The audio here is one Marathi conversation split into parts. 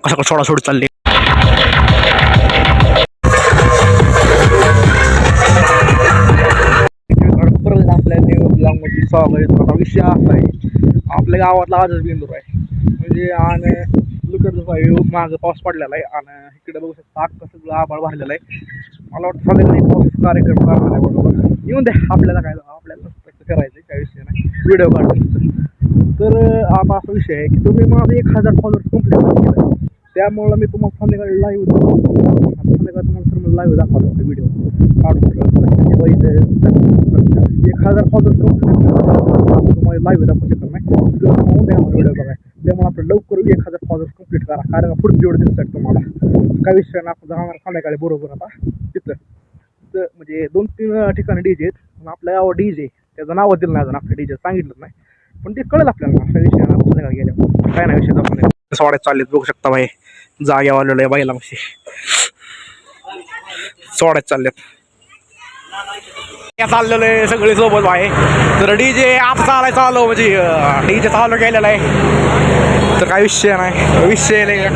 कसं सोडासोड चालली. आपल्या न्यूजमध्ये स्वागत. विषय असा आहे, आपल्या गावातला आजच बिंदूर आहे म्हणजे. आणि लुकडचं मागं पाऊस पडलेला आहे आणि इकडे बघू शकता अख्खं सगळं आभाळ भरलेलं आहे. मला वाटतं संध्याकाळी पाऊस कार्यक्रम करणार आहे बरोबर. येऊन द्या, आपल्याला काय आपल्याला करायचं काही विषय नाही, व्हिडिओ काढायचं. तर आता असा विषय आहे की तुम्ही माझं 1000 फॉलोअर्स कंप्लीट केलं, त्यामुळं मी तुम्हाला संध्याकाळी लाईव्ह संध्याकाळी तुम्हाला सर मला लाईव्ह दाखवलं होतं व्हिडिओ काढून सगळं 1000 फॉलोअर्स कंप्लीट तुम्हाला लाईव्ह दाखवू शकत नाही. होऊन द्या व्हिडिओ बघाय, त्यामुळे आपलं लवकर 1000 फॉलोअर्स कंप्लीट करा, कारण पुढचे व्हिडिओ दिसतात तुम्हाला. काही विषय नाही, आपण जाणार संध्याकाळी बरोबर. आता तिथं म्हणजे 2-3 ठिकाणी डीजे आहेत, आपल्या गावात डीजे त्याचं नाव दिलं नाही अजून, आपल्या डीजे सांगितलं नाही, पण ते कळेल आपल्याला. असा विषय ना, संध्याकाळी गेल्यावर काय नाही विषय दाखवून सोड्यात चाललेत बघू शकता भाई. जाग्या वालेलं आहे बाईला मशी सोड्यात चाललेत. चाललेलं आहे सगळे सोबत आहे. तर डीजे आता चालायचं आलो म्हणजे डीजे चालू केलेला आहे, तर काय विषय नाही. विषय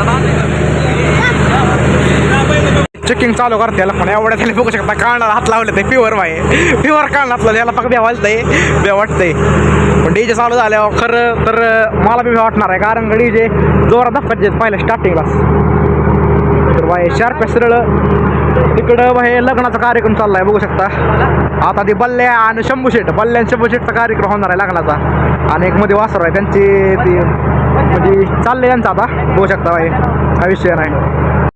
चेकिंग चालू करते याला, पण एवढ्या त्याला बघू शकता कानाला हात लावले ते प्युअर आहे. प्युअर कानातलं त्याला फक्त बे वाटतंय. पण डीजे चालू झाल्यावर खरं तर मला बी वाटणार आहे, कारण डीजे जोरात धक्काच देत पहिल्या स्टार्टिंगलाच. तर बाई शार्प सरळ तिकडं बाई लग्नाचा कार्यक्रम चाललाय बघू शकता. आता ती बल्ल्या आणि शंभू शेट, बल्ल्या आणि शंभू शेटचा कार्यक्रम होणार आहे लग्नाचा. आणि एक मध्ये वासर आहे त्यांची, ती म्हणजे चाललंय त्यांचं आता बघू शकता बाई. हा विषय नाही.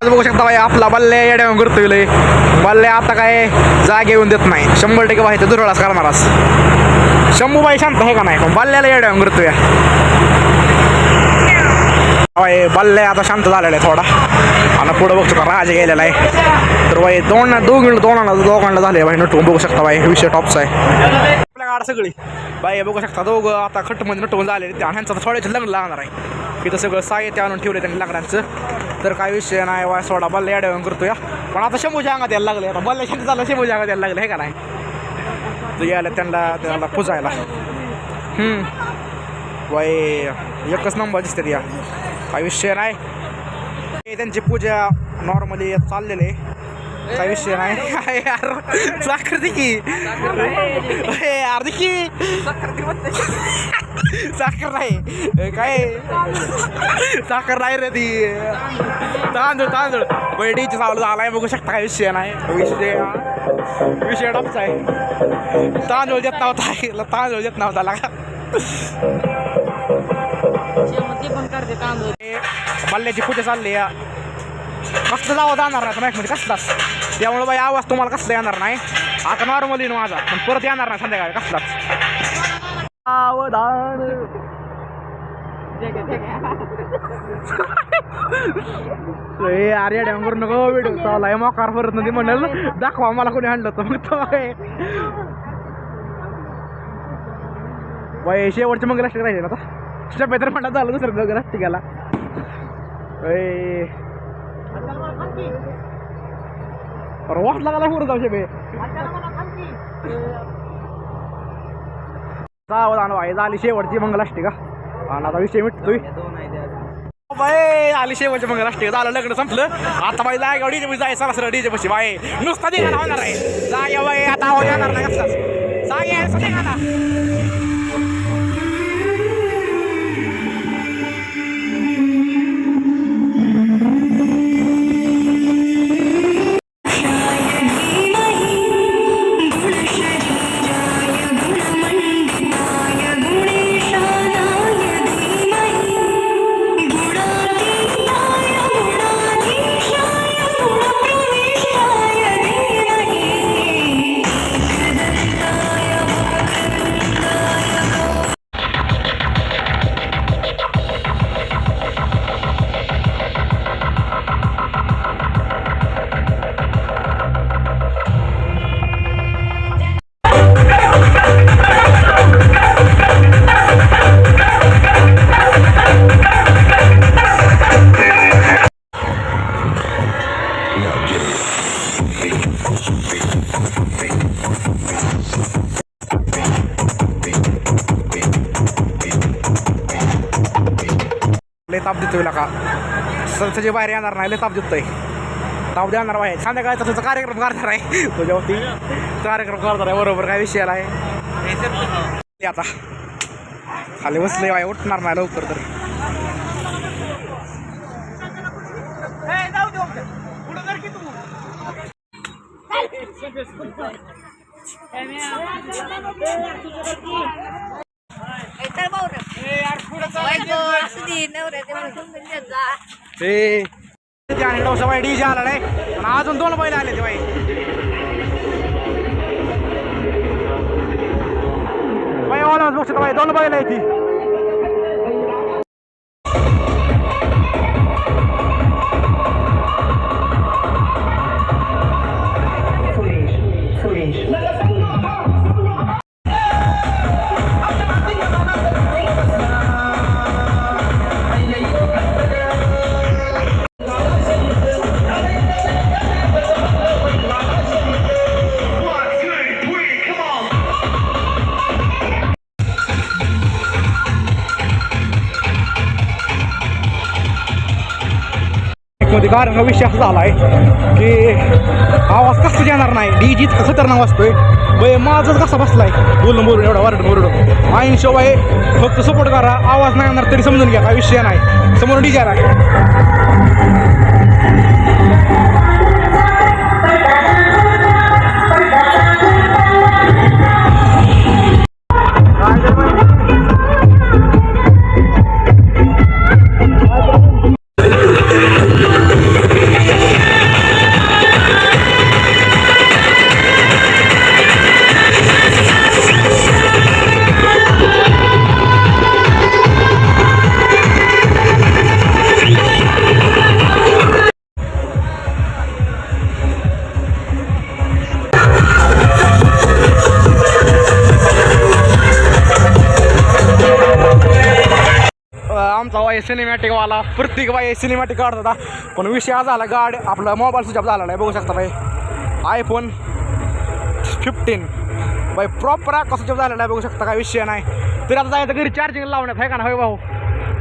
बघू शकता बाई आपला बल्ल्या येड्या करतोय. बल्ल्या आता काय जागे येऊन देत नाही, 100% बाई दुरळाच करणारच. शंभूबाई शांत आहे का नाही, पण बल्ल्याला येड्या करतोय. बल्ल्या आता शांत झालेला आहे थोडा, आणि पुढं बघतो का राज गेलेला आहे. तर बाई दोघांना झाले बाई नटवून बघू शकता बाई. विषय टॉपचा आहे. आपल्या गाड सगळी बाई बघू शकता दोघं आता खट्टमध्ये नटवून झाले. ह्यांचं थोड्याचं लग्न लागणार आहे, इथं सगळं साहित्य आणून ठेवले त्यांनी लग्नाचं. तर काही विषय नाही वाय सोडा, बल्ल्या येड्या करतोय. पण आता शंभूच्या अंगात यायला लागले, आता बल्ल्या शांत झालं शंभूच्या अंगात यायला लागलं हे का नाही. तर यायला त्यांना पुजायला बाई एकच नंबर दिसते या. काही विषय नाही, त्यांची पूजा नॉर्मली चाललेली आहे. काही विषय नाही. यार साखर देखी यार देखी साखर नाही, काय साखर नाही रे ती, तांदूळ बैडीची चालू झालाय बघू शकता. काही विषय नाही. विषय टपचा आहे. तांदूळ देत नव्हता लागा. बल्ल्याची पूजा चालली या. कसलं जावं जाणार नाही माईकमध्ये कसलाच, त्यामुळे बाई आवाज तुम्हाला कसला येणार नाही. आता नॉर्मली माझा, पण परत येणार नाही संध्याकाळी कसलाच. सावधान अरे डॅंगर नको व्हिडिओ चाललाय मोकार परत नदी म्हणाल दाखवा मला कोणी आणलं तर मग तो काय बाई. शेवटचे मग राष्ट्रीय राहिले ना आता स्टेप तर म्हणतात झालं दुसरं राष्ट्रीयाला. वाट लागायला पुढे जाऊ शे सावधान बाई. झाली शेवटची मंगलाष्टिका आणि आता विषय मिटतोय बाई. आली शेवटची मंगलाष्टिका, झालं लग्न संपलं. आता बाई जाय डीजे पशी जाय सरासर डीजे पशी बाई नुसता निघाला होणार आहे. जाय बाई आता आवाज येणार नाही कसलाच. जागे निघाला. लय ताप देतोय का संस्थेची बाहेर येणार नाही लय ताप देतोय ताप देणार आहे संध्याकाळचा तुझा कार्यक्रम करणार आहे तुझ्यावरती कार्यक्रम करणार आहे बरोबर काय विषयाला आहे आता खाली बसले बाय उठणार नाही लवकर तर बाई डीजे आला नाही आणि अजून 2 बैल आले ते बाई बाई ऑलमोस्ट बघतो बाई 2 बैल आहे ती मध्ये कारण हा विषय असा झाला आहे की आवाज कसं येणार नाही डीजी खतरनाक वाजतोय बाई माझंच कसा बसलाय बोलून बोलून एवढा वरडून आईन शिवाय फक्त सपोर्ट करा आवाज नाही येणार तरी समजून घ्या काय विषय नाही समोर डीजे आला आमचा वाय सिनेमॅटिकवाला प्रत्येक बाई सिनेमॅटिक काढत होता पण विषय हा झाला गाडी आपला मोबाईल स्विच ऑफ झाला नाही बघू शकता बाई iPhone 15 बाई प्रॉपर कसं स्विच ऑफ झालेला नाही बघू शकता काय विषय नाही तरी आता जायचं घरी चार्जिंग लावण्यात आहे का ना होय भाऊ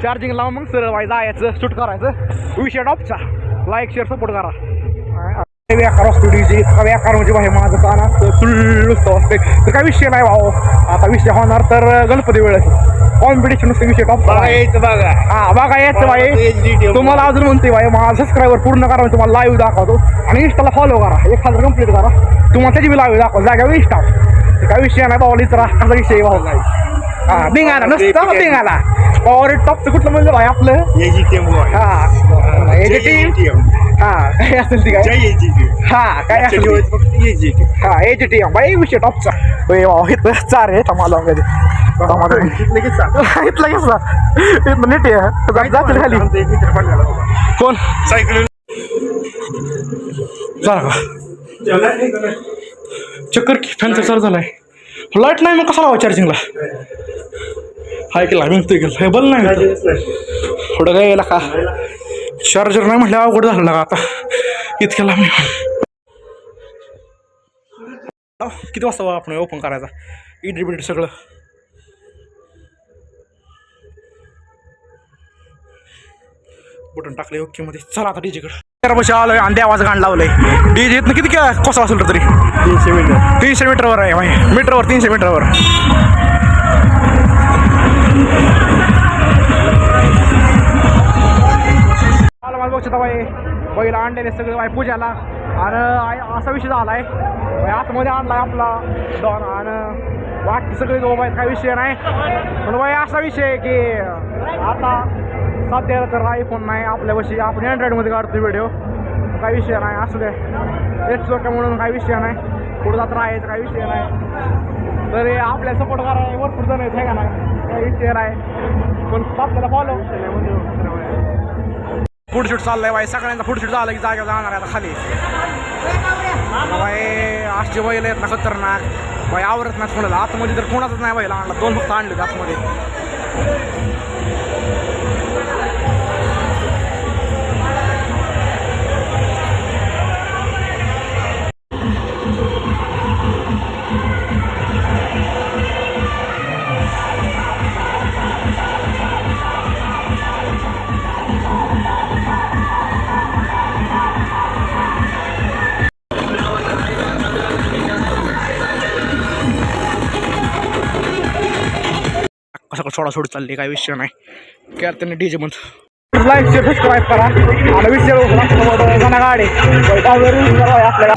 चार्जिंग लावून मग सरळ बाई जायचं शूट करायचं विषय टॉपचा लाईक शेअर सपोर्ट करा बेकार असतो डीजे इतका बेकार म्हणजे भाई माझं कान असतं फुल नुसतं असते तर काय विषय नाही भाऊ आता विषय होणार तर गणपती वेळेस कॉम्पिटिशन नुसतं विषय टॉप यायचं बघा हा बघा यायचं भाई तुम्हाला अजून म्हणते भाई माझा सबस्क्रायबर पूर्ण करा तुम्हाला लाईव्ह दाखवतो आणि इंस्टाला फॉलो करा 1000 कंप्लीट करा तुम्हाला त्याची बी लाईव्ह दाखवा जागा इंस्टा काय विषय नाही भाऊ लिहित राहा कसा विषय भाऊ नाही हा बिंगाला नुसतं बिंगाला पॉवर टॉपचं कुठलं म्हणजे भाई आपलं हा एजीटीएम हा काय असेल ती काय हा काय असेल हा एजीटीएम बाई विषय टॉपचा इथं 4 आहे टमाला इथलं घेतला इथलं नेट आहे जातील खाली कोण सायकल चक्कर की फॅनचा चालू झालाय लाईट नाही मग कसा लावा चार्जिंगला हाय केला म्हणतोय गेला हे बल नाही थोडं काय गेला का चार्जर नाही म्हटलं अवघड झालं का आता इतक्याला मी किती वाजता आपण ओपन करायचा इडिट सगळं बटन टाकले ओके मध्ये चला आता डीजेकडे त्यापाशी आलोय आणि देवाचं गाण लावलंय डीजे इथनं किती कसं असेल तरी 300 मीटरवर आहे भाई मीटरवर 300 मीटरवर मला बघता बाई बैल आणलेले सगळे बाई पूजाला आणि असा विषय झाला आहे आतमध्ये आणलाय आपला डॉन आणि बाकी सगळे जो बाई काय विषय नाही पण बाई असा विषय आहे की आता सध्या तर iPhone नाही आपल्यापाशी आपण अँड्रॉइडमध्ये काढतो व्हिडिओ काही विषय नाही असू दे तेच लोक म्हणून काही विषय नाही पुढे जात राहायचं काही विषय नाही तरी आपल्याला सपोर्ट करायला भरपूर जण आहे का नाही काही विषय नाही पण आपल्याला फॉलो फूडशूट चाललंय बाई सगळ्यांचा फूडशूट झालं की जागेवर जाणार आहे आता खाली बाई आजचे बैल आहेत ना खतरनाक बाई आवरत नाही कोणाला आतमध्ये तर कोणाचंच नाही बैल आणला 2 फक्त आणले आतमध्ये सकाळ सोडासोड चालली, काही विषय नाही. काय त्यांनी डीजे मध्ये लाईक शेअर सबस्क्राईब करा आणि विषय गाडी आपल्याला